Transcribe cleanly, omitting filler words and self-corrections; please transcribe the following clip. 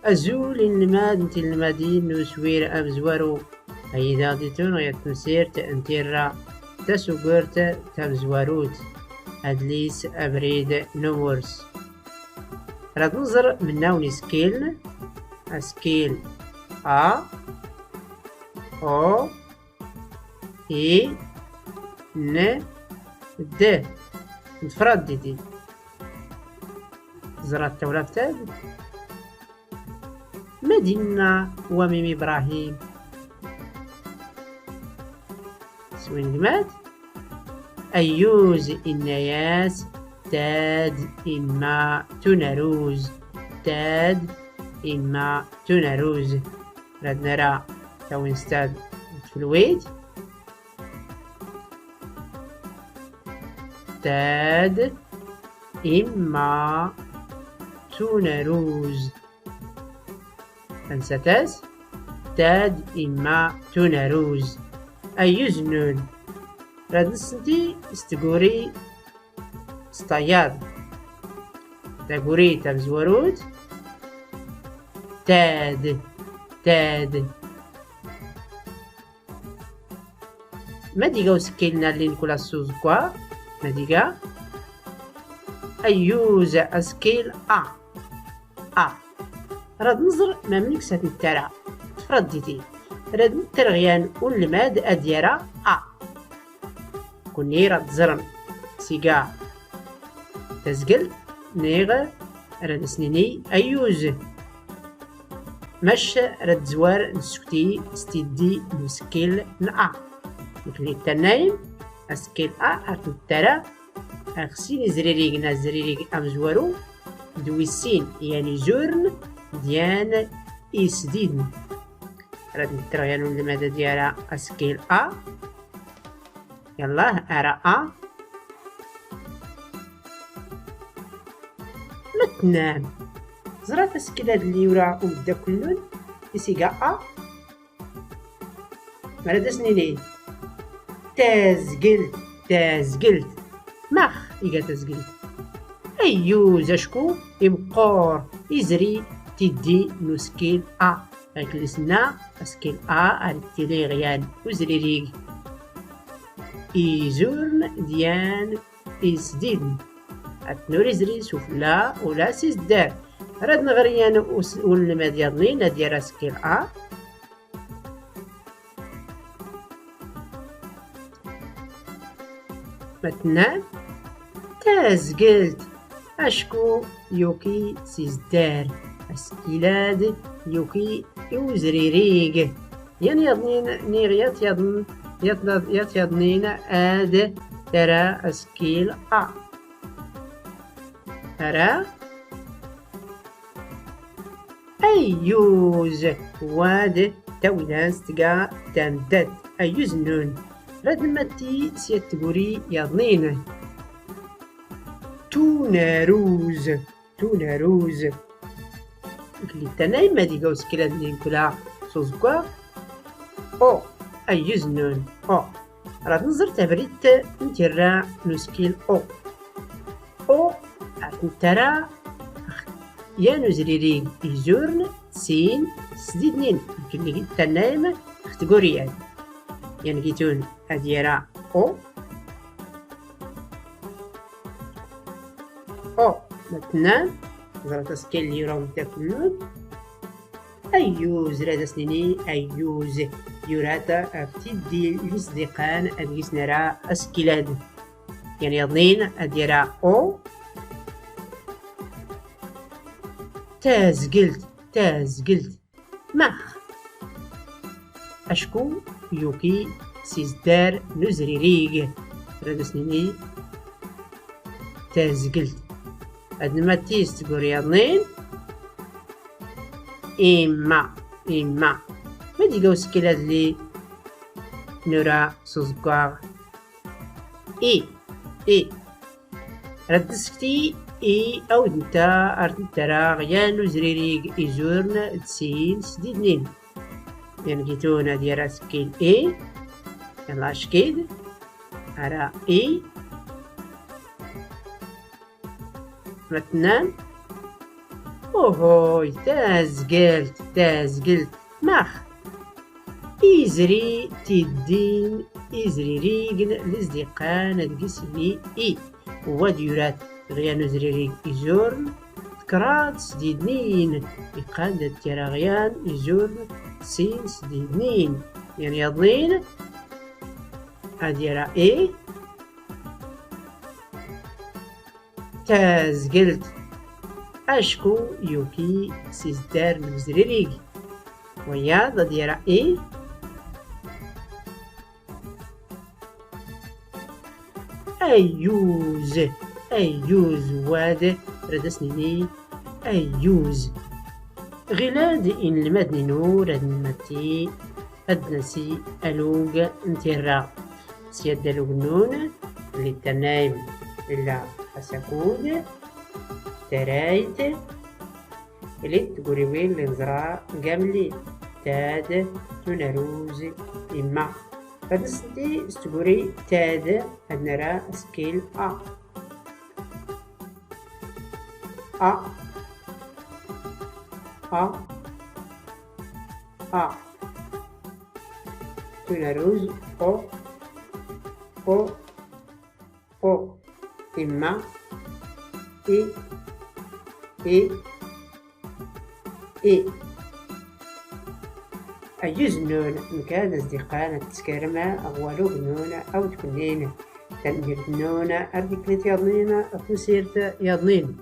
أزول الماد نتي المدين نسوير أمزورو أيدا ديتون غير تنسير تأنتيرا تسوغرت تمزوروت أدليس أبريد نورس. راد نظر من ناوني سكيل سكيل أ أو إي ن د مفرد ديتي زرات تولفتاد مدينة وميم إبراهيم سوين جماد أيوز النياس تاد إما تنروز تاد إما تنروز. راد نرى توين ستاد في الويد تاد إما تنروز أنستاز تاد إما تنروز. أيزنون راد نسنتي استقوري ستاياد تقوري تبزورود تاد تاد ما ديقاو سكيلنا اللي نكولا السوزكوا ما ديقا أيوز أسكيل أ راد نظر ما منك ساتنترا تفرد ديتي راد نترغيان والماد أديرا كوني راد زرن سيقا تزقل نيغ راد سنيني أيوز مش راد زوار نسكتي ستيدي نسكيل نأ مكلي التنايم أسكيل أرتنترا أغسيني زريريقنا زريريق أمزوارو دويسين يعني زورن ديان إسدين راد نترغيانو المادة ديالا أسكيل يلا أرى متنام زرات أسكيل هاد اللي ورا وبدا كلون يسيقا مراد سنيني تازقلت مخ إيقا تازقلت أيوز أشكو يبقور يزري تدي نسكيل هاك لسنا أسكيل أرتيلي غيان وزريريق إيزورن ديان إسدين أتنوري زري سفلا ولا سيزدار راد نغريان ولما ديالني ندير أسكيل مثلا تازقلت أشكو يوكي سيزدار أسكيلاد يوكي يوزريريق يعني يضنين نيغيات يضنين آد ترى أسكيل ترى أيوز واد تولانس تقا تندد أيوز نون راد نمتي سيات تقوري يضنين تونروز كلي تنايم ما ديقاو سكيلاد اللي نكولا سوزكوا أو أيوز نون راد نزر تبريت نترى نسكيل أو نترى يا نزريري يزورن سين سديدنين كلي تنايم اختقوريان يعني جيتون أديرا أو مثلا زرت سكيل اللي راهم تاكلون أيوز راد سنيني أيوز يوراتا أفتدي الإصدقان أديس نرى أسكيلاد يعني يضنين أديرا أو تازقلت مخ أشكو يوكي سيزدار نزريريق راد سنيني تازقلت أدنما تيست قريضنين إما ما ديقاو سكيلاد لي نورا سوزقاغ إي راد سكتي إي أو دنتا أرتنترا غيانو زريريق إزورن تسين سديدنين يعني جيتونا ديرا سكيل إي يلا أشكيد أرى إي مثلا اوهوي تازقلت مخ إزري تدين إزري ريقن لزدقان القسمي إي وديرات غيانو زريريق إزورن تكرات سديدنين إقادة تراغيان إزورن سين سديدنين يعني يضنين أديرا إي تازقلت أشكو يوكي سيزدار نزريريق ويا أديرا إي أيوز واد ردسني أيوز غلاد إن المدن نور المتي أدنسي ألوغ انترا سيادة لغنون اللي تنايم إلا حسكود ترايت اللي تقولي وين لنزرا قبلي تاد تنروز إما فدستي استقوري تاد هنرا سكيل تنروز او إما إي أيوز نون مكان أصدقائنا تسكرما أغوالو بنونا أو تكونين تنجر بنونا أربكلت يضنينا أفو سيرت يضنين